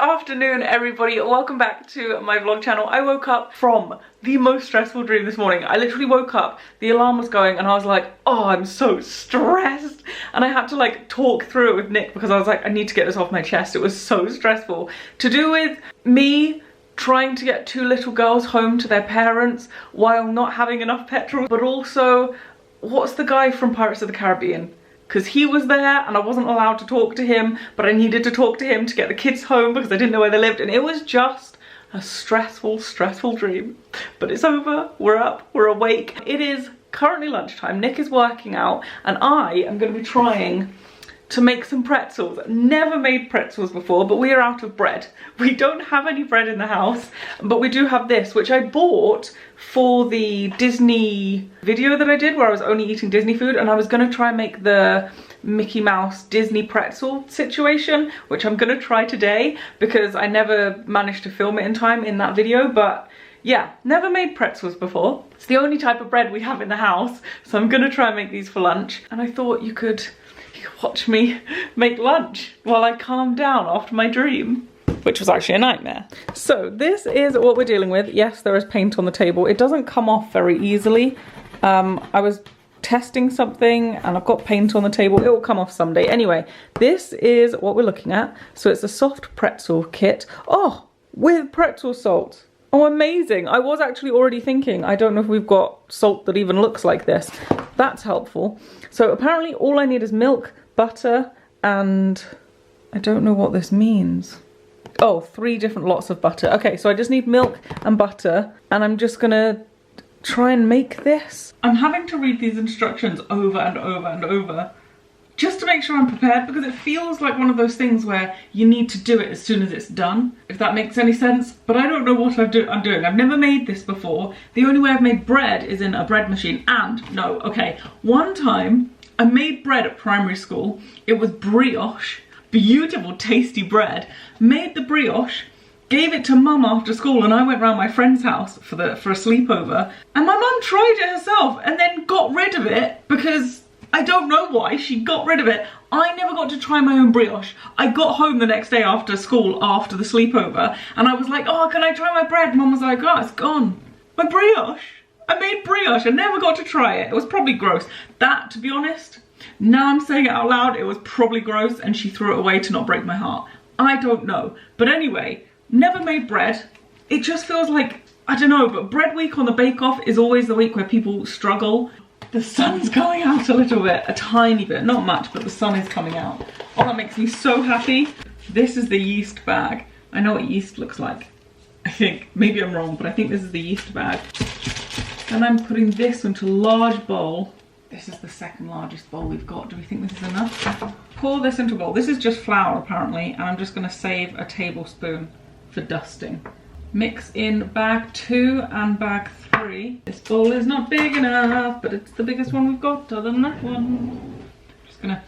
afternoon, everybody. Welcome back to my vlog channel. I woke up from the most stressful dream this morning. I literally woke up, the alarm was going, and I was like, oh, I'm so stressed. And I had to like talk through it with Nick because I was like, I need to get this off my chest. It was so stressful. To do with me trying to get two little girls home to their parents while not having enough petrol, but also, what's the guy from Pirates of the Caribbean? Because he was there and I wasn't allowed to talk to him, but I needed to talk to him to get the kids home because I didn't know where they lived, and it was just a stressful dream. But it's over, we're up, we're awake. It is currently lunchtime, Nick is working out, and I am going to be trying to make some pretzels. Never made pretzels before, but we are out of bread. We don't have any bread in the house, but we do have this, which I bought for the Disney video that I did where I was only eating Disney food, and I was going to try and make the Mickey Mouse Disney pretzel situation, which I'm going to try today because I never managed to film it in time in that video. But yeah, never made pretzels before. It's the only type of bread we have in the house, so I'm going to try and make these for lunch. And I thought you could watch me make lunch while I calm down after my dream, which was actually a nightmare. So this is what we're dealing with. Yes, there is paint on the table. It doesn't come off very easily. I was testing something and I've got paint on the table. It will come off someday. Anyway, this is what we're looking at. So it's a soft pretzel kit. Oh, with pretzel salt. Oh, amazing. I was actually already thinking, I don't know if we've got salt that even looks like this. That's helpful. So apparently all I need is milk, butter, and I don't know what this means. Oh, 3 different lots of butter. Okay, so I just need milk and butter, and I'm just gonna try and make this. I'm having to read these instructions over and over and over just to make sure I'm prepared, because it feels like one of those things where you need to do it as soon as it's done, if that makes any sense. But I don't know what I'm doing. I've never made this before. The only way I've made bread is in a bread machine. And no, okay, one time I made bread at primary school. It was brioche, beautiful tasty bread. Made the brioche, gave it to mum after school, and I went round my friend's house for a sleepover, and my mum tried it herself and then got rid of it because I don't know why she got rid of it. I never got to try my own brioche. I got home the next day after school, after the sleepover, and I was like, oh, can I try my bread? Mum was like, oh, it's gone. My brioche. I made brioche. I never got to try it. It was probably gross. That, to be honest, now I'm saying it out loud, it was probably gross and she threw it away to not break my heart. I don't know. But anyway, never made bread. It just feels like, I don't know, but bread week on the Bake Off is always the week where people struggle. The sun's coming out a little bit, a tiny bit, not much, but the sun is coming out. Oh, that makes me so happy. This is the yeast bag. I know what yeast looks like. I think, maybe I'm wrong, but I think this is the yeast bag. And I'm putting this into a large bowl. This is the second largest bowl we've got. Do we think this is enough? Pour this into a bowl. This is just flour apparently, and I'm just gonna save a tablespoon for dusting. Mix in bag 2 and bag 3. This bowl is not big enough, but it's the biggest one we've got other than that one. Just gonna...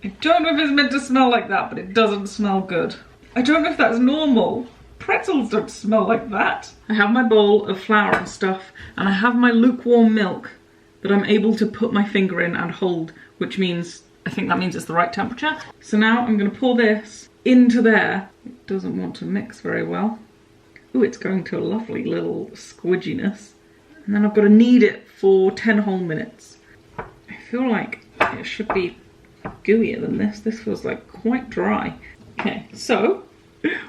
I don't know if it's meant to smell like that, but it doesn't smell good. I don't know if that's normal. Pretzels don't smell like that. I have my bowl of flour and stuff, and I have my lukewarm milk that I'm able to put my finger in and hold, which means, I think that means it's the right temperature. So now I'm gonna pour this into there. It doesn't want to mix very well. Ooh, it's going to a lovely little squidginess. And then I've got to knead it for 10 whole minutes. I feel like it should be gooier than this. This feels like quite dry. Okay, so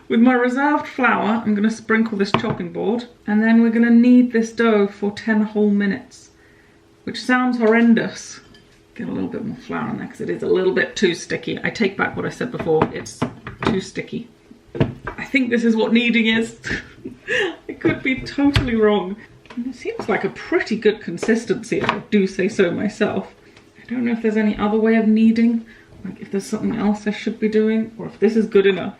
with my reserved flour, I'm going to sprinkle this chopping board, and then we're going to knead this dough for 10 whole minutes, which sounds horrendous. Get a little bit more flour in there because it is a little bit too sticky. I take back what I said before, it's too sticky. I think this is what kneading is. I could be totally wrong. And it seems like a pretty good consistency if I do say so myself. I don't know if there's any other way of kneading, like if there's something else I should be doing, or if this is good enough.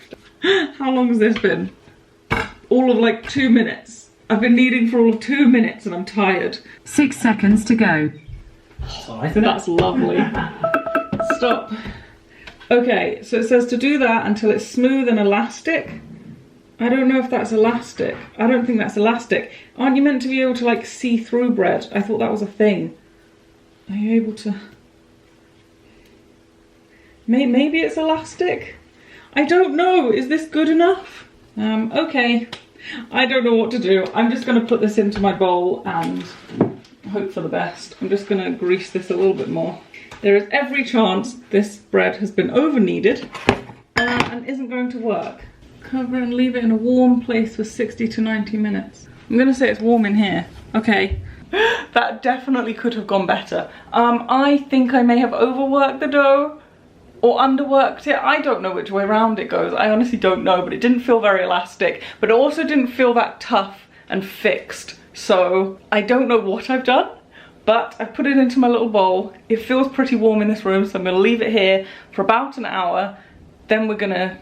How long has this been? All of like 2 minutes. I've been kneading for all of 2 minutes and I'm tired. 6 seconds to go. Oh, that's lovely. Stop. Okay, so it says to do that until it's smooth and elastic. I don't know if that's elastic. I don't think that's elastic. Aren't you meant to be able to like see through bread? I thought that was a thing. Are you able to? Maybe it's elastic. I don't know. Is this good enough? Okay. I don't know what to do. I'm just going to put this into my bowl and hope for the best. I'm just going to grease this a little bit more. There is every chance this bread has been over kneaded and isn't going to work. Cover and leave it in a warm place for 60 to 90 minutes. I'm going to say it's warm in here. Okay. That definitely could have gone better. I think I may have overworked the dough or underworked it. I don't know which way around it goes. I honestly don't know, but it didn't feel very elastic, but it also didn't feel that tough and fixed. So I don't know what I've done, but I put it into my little bowl. It feels pretty warm in this room, so I'm gonna leave it here for about an hour. Then we're gonna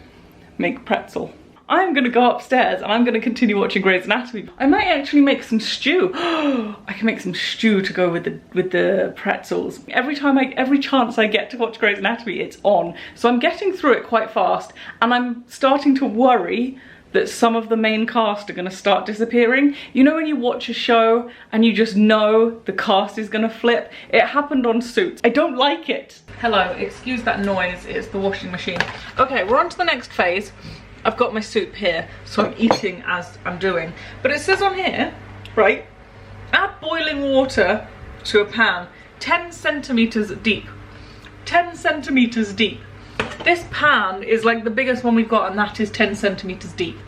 make pretzel. I'm gonna go upstairs and I'm gonna continue watching Grey's Anatomy. I might actually make some stew. I can make some stew to go with the pretzels. Every chance I get to watch Grey's Anatomy, it's on. So I'm getting through it quite fast, and I'm starting to worry that some of the main cast are gonna start disappearing. You know when you watch a show and you just know the cast is gonna flip? It happened on Suits. I don't like it. Hello, excuse that noise, it's the washing machine. Okay, we're on to the next phase. I've got my soup here, so I'm eating as I'm doing. But it says on here, right, add boiling water to a pan 10 centimeters deep. 10 centimeters deep. This pan is like the biggest one we've got, and that is 10 centimeters deep.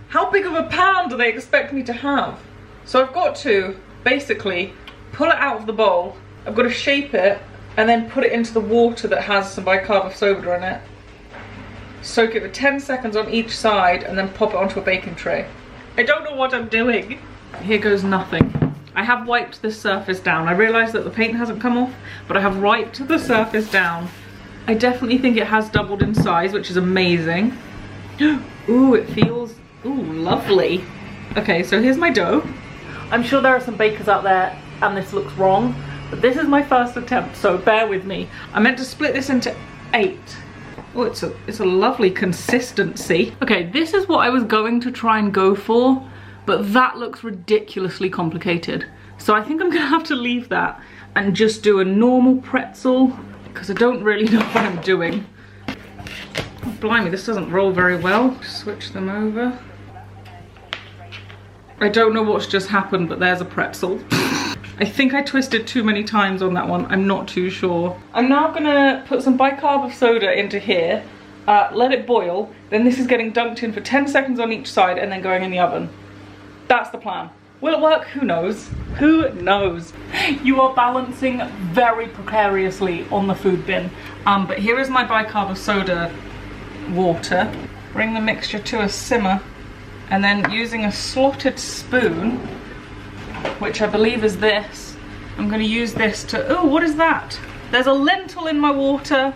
How big of a pan do they expect me to have? So I've got to basically pull it out of the bowl. I've got to shape it and then put it into the water that has some bicarb of soda in it. Soak it for 10 seconds on each side and then pop it onto a baking tray. I don't know what I'm doing. Here goes nothing. I have wiped this surface down. I realise that the paint hasn't come off, but I have wiped the surface down. I definitely think it has doubled in size, which is amazing. Ooh, it feels, ooh, lovely. Okay, so here's my dough. I'm sure there are some bakers out there and this looks wrong, but this is my first attempt, so bear with me. I meant to split this into 8. Oh, it's a lovely consistency. Okay, this is what I was going to try and go for, but that looks ridiculously complicated. So I think I'm gonna have to leave that and just do a normal pretzel, because I don't really know what I'm doing. Oh, blimey, this doesn't roll very well. Switch them over. I don't know what's just happened, but there's a pretzel. I think I twisted too many times on that one. I'm not too sure. I'm now gonna put some bicarb of soda into here, let it boil, then this is getting dunked in for 10 seconds on each side and then going in the oven. That's the plan. Will it work? Who knows? Who knows? You are balancing very precariously on the food bin. But here is my bicarb of soda water. Bring the mixture to a simmer and then using a slotted spoon, which I believe is this, I'm going to use this to, oh, what is that? There's a lentil in my water.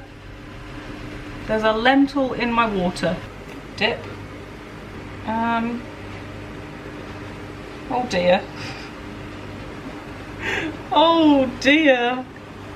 There's a lentil in my water. Dip. Oh dear. Oh dear.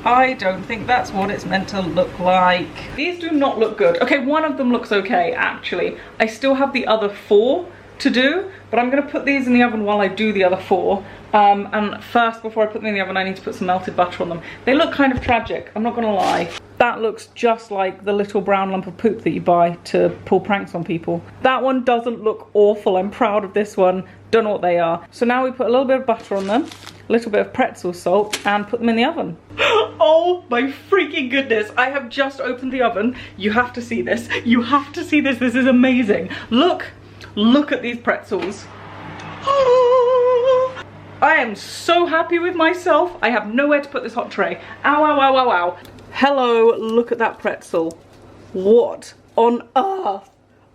I don't think that's what it's meant to look like. These do not look good. Okay, one of them looks okay, actually. I still have the other 4 to do, but I'm gonna put these in the oven while I do the other 4. And first, before I put them in the oven, I need to put some melted butter on them. They look kind of tragic, I'm not gonna lie. That looks just like the little brown lump of poop that you buy to pull pranks on people. That one doesn't look awful. I'm proud of this one. Don't know what they are. So now we put a little bit of butter on them, a little bit of pretzel salt, and put them in the oven. Oh my freaking goodness. I have just opened the oven. You have to see this. You have to see this. This is amazing. Look at these pretzels. I am so happy with myself. I have nowhere to put this hot tray. Ow, ow, ow, ow, ow. Hello, look at that pretzel. What on earth?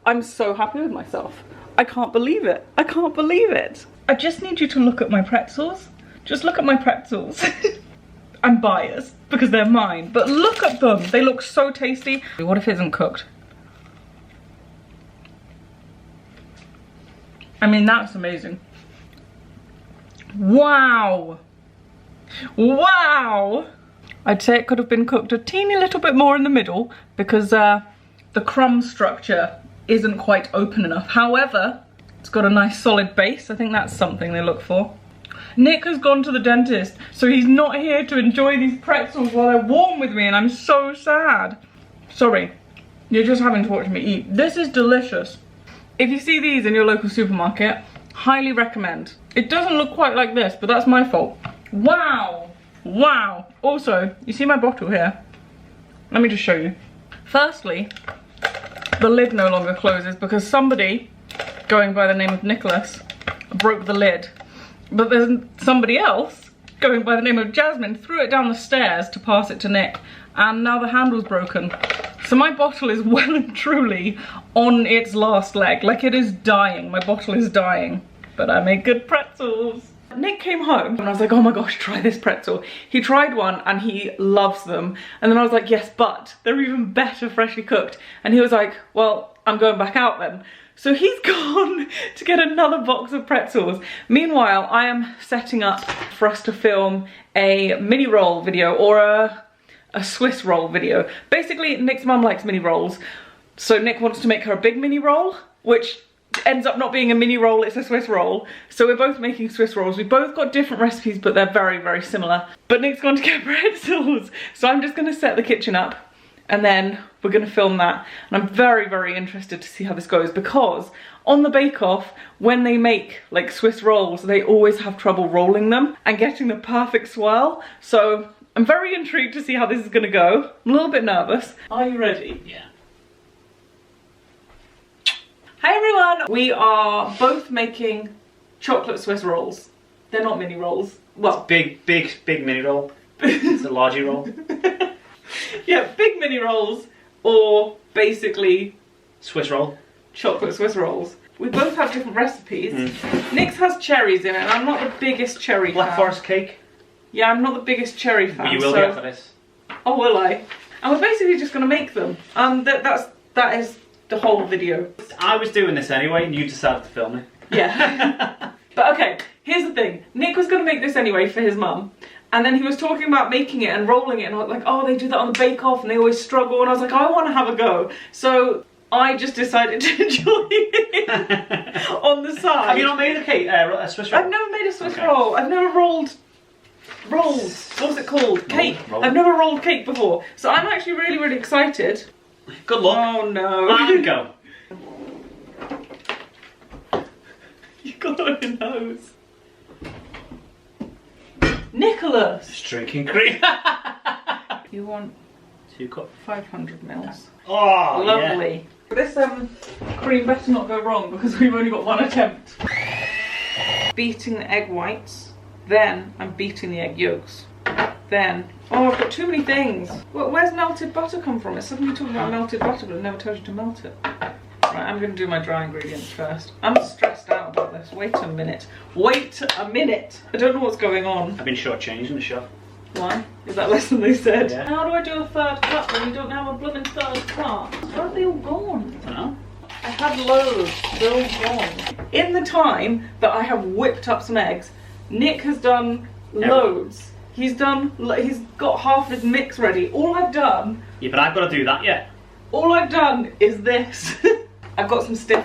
I'm so happy with myself. I can't believe it. I can't believe it. I just need you to look at my pretzels. Just look at my pretzels. I'm biased because they're mine, but look at them. They look so tasty. What if it isn't cooked? I mean, that's amazing. Wow. Wow. I'd say it could have been cooked a teeny little bit more in the middle because the crumb structure isn't quite open enough. However, it's got a nice solid base. I think that's something they look for. Nick has gone to the dentist, so he's not here to enjoy these pretzels while they're warm with me, and I'm so sad. Sorry, you're just having to watch me eat. This is delicious. If you see these in your local supermarket, highly recommend. It doesn't look quite like this, but that's my fault. Wow, wow. Also, you see my bottle here? Let me just show you. Firstly, the lid no longer closes because somebody, going by the name of Nicholas, broke the lid. But there's somebody else, going by the name of Jasmine, threw it down the stairs to pass it to Nick, and now the handle's broken. So my bottle is well and truly on its last leg. Like, it is dying. My bottle is dying. But I make good pretzels. Nick came home and I was like, oh my gosh, try this pretzel. He tried one and he loves them. And then I was like, yes, but they're even better freshly cooked. And he was like, well, I'm going back out then. So he's gone to get another box of pretzels. Meanwhile, I am setting up for us to film a mini roll video or a Swiss roll video. Basically, Nick's mum likes mini rolls. So Nick wants to make her a big mini roll, which ends up not being a mini roll, it's a Swiss roll. So we're both making Swiss rolls. We've both got different recipes, but they're very, very similar. But Nick's gone to get pretzels. So I'm just gonna set the kitchen up and then we're gonna film that. And I'm very, very interested to see how this goes because on the Bake Off, when they make like Swiss rolls, they always have trouble rolling them and getting the perfect swirl. So I'm very intrigued to see how this is gonna go. I'm a little bit nervous. Are you ready? Yeah. Hi everyone! We are both making chocolate Swiss rolls. They're not mini rolls. Well, Big mini roll. It's a largy roll. yeah, big mini rolls or basically Swiss roll. chocolate Swiss rolls. We both have different recipes. Nick's has cherries in it and I'm not the biggest cherry Black fan. Forest cake. Yeah, I'm not the biggest cherry fan. But you will be after this. Oh, will I? And we're basically just gonna make them. That is the whole video. I was doing this anyway and you decided to film it. Yeah. But okay, here's the thing. Nick was gonna make this anyway for his mum. And then he was talking about making it and rolling it and I was like, oh, they do that on the Bake Off and they always struggle. And I was like, I want to have a go. So I just decided to join in on the side. Have you not made a cake, a Swiss roll? I've never made a Swiss roll. I've never rolled rolls. What's it called? Cake. Roll. I've never rolled cake before. So I'm actually really, really excited. Good luck. Oh no. And go. You got on your nose. Nicholas! Just drinking cream. You want 2 cups. 500 mils. Oh, lovely. Yeah. This cream better not go wrong because we've only got one attempt. Beating the egg whites, then I'm beating the egg yolks. Then, oh, I've got too many things. Where's melted butter come from? It's suddenly talking about melted butter, but it never tells you to melt it. Right, I'm gonna do my dry ingredients first. I'm stressed out about this. Wait a minute. Wait a minute. I don't know what's going on. I've been shortchanged in the shop. Why? Is that less than they said? Yeah. How do I do a third cup when you don't have a blooming third cup? Where are they all gone? I don't know. I had loads. They're all gone. In the time that I have whipped up some eggs, Nick has done loads. He's got half his mix ready. All I've done... Yeah, but I've got to do that yet. All I've done is this. I've got some stiff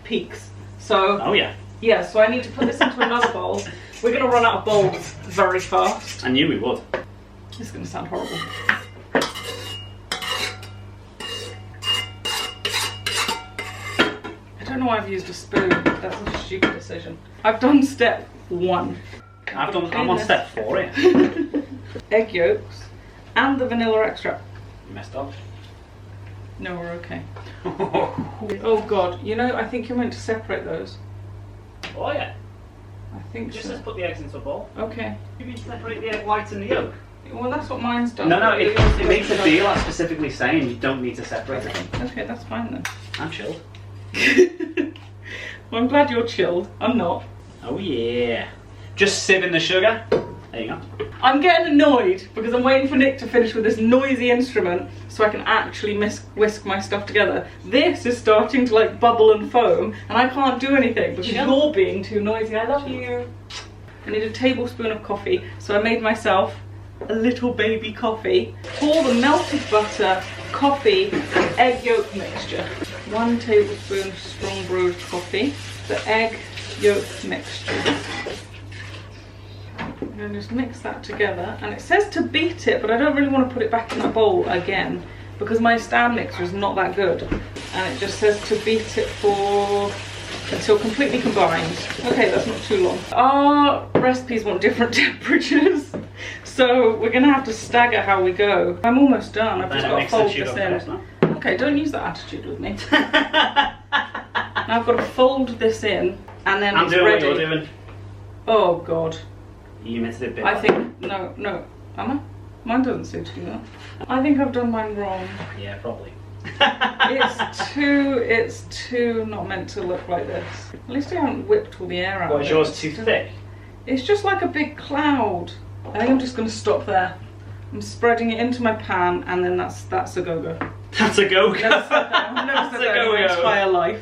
peaks. So... Oh yeah. Yeah, so I need to put this into another bowl. We're going to run out of bowls very fast. I knew we would. This is going to sound horrible. I don't know why I've used a spoon. That's a stupid decision. I've done step 1. I'm on step 4 here. Egg yolks and the vanilla extract. You messed up. No, we're okay. Oh god, you know, I think you're meant to separate those. Oh yeah. I think Just so. let's put the eggs into a bowl. Okay. You mean separate the egg whites and the yolk? Well, that's what mine's done. No, it makes a deal. I'm specifically saying you don't need to separate them. Okay, that's fine then. I'm chilled. Well, I'm glad you're chilled. I'm not. Oh yeah. Just sieving the sugar. There you go. I'm getting annoyed because I'm waiting for Nick to finish with this noisy instrument so I can actually whisk my stuff together. This is starting to like bubble and foam and I can't do anything because you're being too noisy. I love you. I need a tablespoon of coffee, so I made myself a little baby coffee. Pour the melted butter, coffee and egg yolk mixture. 1 tablespoon of strong brewed coffee. The egg yolk mixture. I'm going to just mix that together, and it says to beat it, but I don't really want to put it back in the bowl again because my stand mixer is not that good. And it just says to beat it for until completely combined. Okay, that's not too long. Our recipes want different temperatures, so we're gonna have to stagger how we go. I'm almost done. I've just got to fold this in. Okay, don't use that attitude with me. Now I've got to fold this in, and then I'm it's doing ready. what you're doing. Oh God. You missed it big. I think no. Am I? Mine doesn't seem to do that. I think I've done mine wrong. Yeah, probably. It's too not meant to look like this. At least I haven't whipped all the air out. What, is yours too thick? It's just like a big cloud. I think I'm just going to stop there. I'm spreading it into my pan, and then that's a go-go. That's a go-go. I've never said that in my entire life.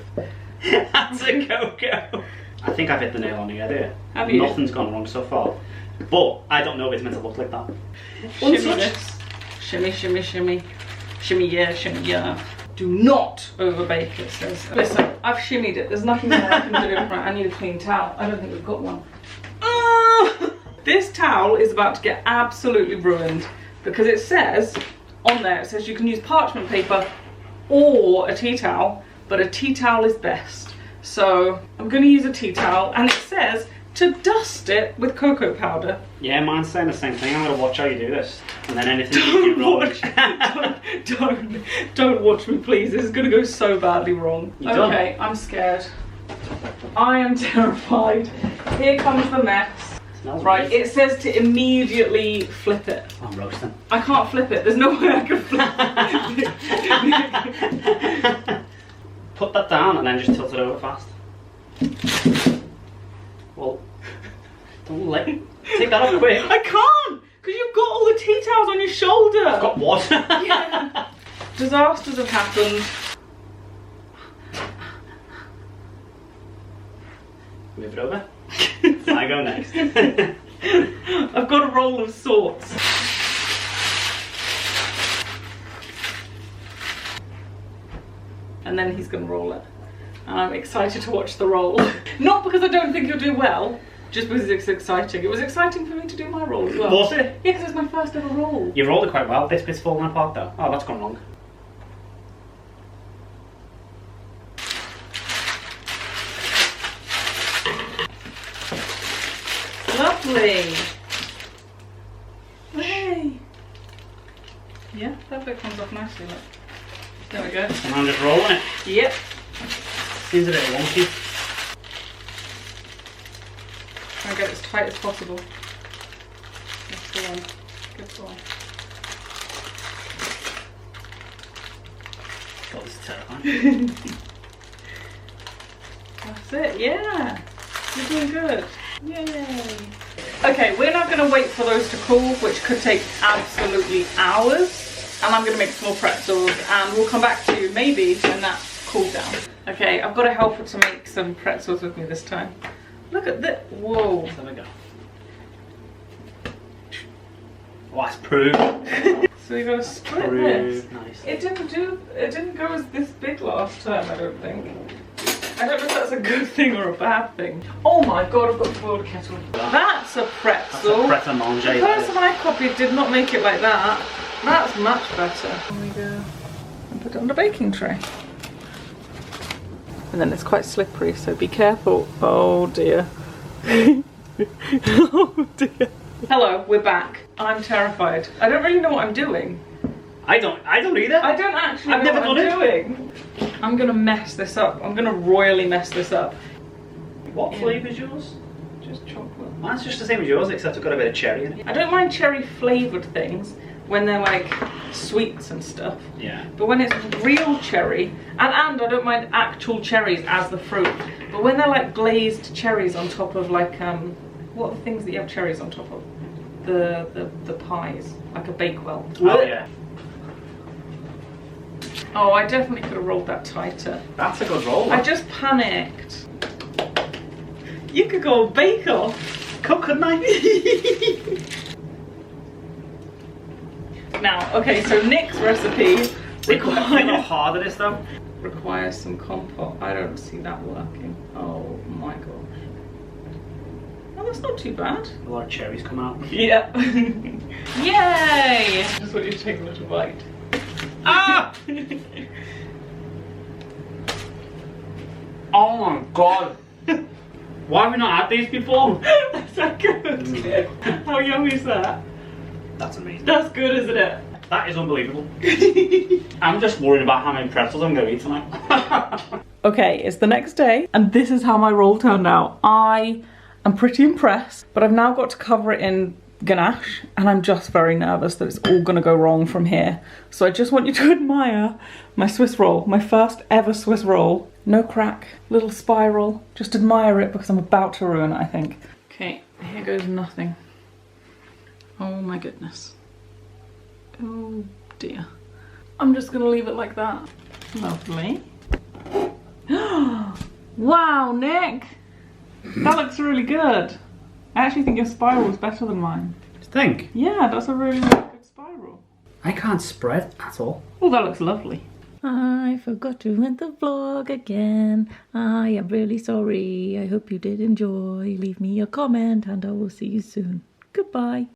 That's a go-go. I think I've hit the nail on the head here. Have you? Nothing's gone wrong so far. But I don't know if it's meant to look like that. Shimmy this. Shimmy, shimmy, shimmy. Shimmy yeah, shimmy yeah. Do not overbake, it says. Listen, I've shimmied it. There's nothing more I can do. Right, I need a clean towel. I don't think we've got one. This towel is about to get absolutely ruined because it says on there, it says you can use parchment paper or a tea towel, but a tea towel is best. So I'm going to use a tea towel, and it says to dust it with cocoa powder. Yeah, mine's saying the same thing. I'm going to watch how you do this. And then anything you do wrong. Don't watch me, please. This is going to go so badly wrong. Okay, I'm scared. I am terrified. Here comes the mess. Smells Right, great. it says to immediately flip it. I'm roasting. I can't flip it. There's no way I can flip it. Put that down and then just tilt it over fast. Well, don't let it. Take that off quick. I can't! Because you've got all the tea towels on your shoulder. I've got what? Yeah. Disasters have happened. Move it over. I go next. I've got a roll of sorts. And then he's going to roll it. And I'm excited to watch the roll. Not because I don't think he'll do well, just because it's exciting. It was exciting for me to do my roll as well. Was it? Yeah, because it's my first ever roll. You rolled it quite well. This bit's falling apart though. Oh, that's gone wrong. Lovely. Hey. Yeah, that bit comes off nicely, look. There we go. And I'm just rolling it. Yep. Seems a bit wonky. Try and get it as tight as possible. That's the one. Good one. God, this is terrifying. That's it, yeah. You're doing good. Yay. Okay, we're now going to wait for those to cool, which could take absolutely hours. And I'm going to make some more pretzels, and we'll come back to you maybe when that's cooled down. Okay, I've got a helper to make some pretzels with me this time. Look at this. Whoa. There we go. Oh, that's proved. So we got to split this. Nice. It didn't go as this big last time, I don't think. I don't know if that's a good thing or a bad thing. Oh my god, I've got to boil a kettle. That's a pretzel. That's a pret a manger. The person I copied did not make it like that. That's much better. There we go. And put it on the baking tray. And then it's quite slippery, so be careful. Oh dear. Oh dear. Hello, we're back. I'm terrified. I don't really know what I'm doing. I don't either. I don't actually I've know never what I'm done it. doing. I'm gonna mess this up. I'm gonna royally mess this up. What flavour is yours? Just chocolate. Mine's just the same as yours, except it's got a bit of cherry in it. I don't mind cherry flavoured things when they're like sweets and stuff. Yeah. But when it's real cherry, and I don't mind actual cherries as the fruit, but when they're like glazed cherries on top of like, what are the things that you have cherries on top of? The pies, like a Bakewell. Oh yeah. Oh, I definitely could have rolled that tighter. That's a good roll. I just panicked. You could go bake off. Cook, couldn't I? Now, okay, so Nick's recipe Look how hard it is though. requires some compote. I don't see that working. Oh my gosh. Oh, that's not too bad. A lot of cherries come out. Yeah. Yay! Just want you to take a little bite. Ah! Oh my god. Why have we not had these before? That's so good. How yummy is that? That's amazing. That's good, isn't it? That is unbelievable. I'm just worried about how many pretzels I'm going to eat tonight. Okay, it's the next day, and this is how my roll turned out. I am pretty impressed, but I've now got to cover it in ganache, and I'm just very nervous that it's all gonna go wrong from here. So I just want you to admire my Swiss roll, my first ever Swiss roll. No crack, little spiral. Just admire it because I'm about to ruin it, I think. Okay, here goes nothing. Oh my goodness. Oh dear. I'm just gonna leave it like that. Lovely. Wow, Nick! That looks really good. I actually think your spiral is better than mine. Do you think? Yeah, that's a really, really good spiral. I can't spread at all. Oh, that looks lovely. I forgot to end the vlog again. I am really sorry. I hope you did enjoy. Leave me a comment and I will see you soon. Goodbye.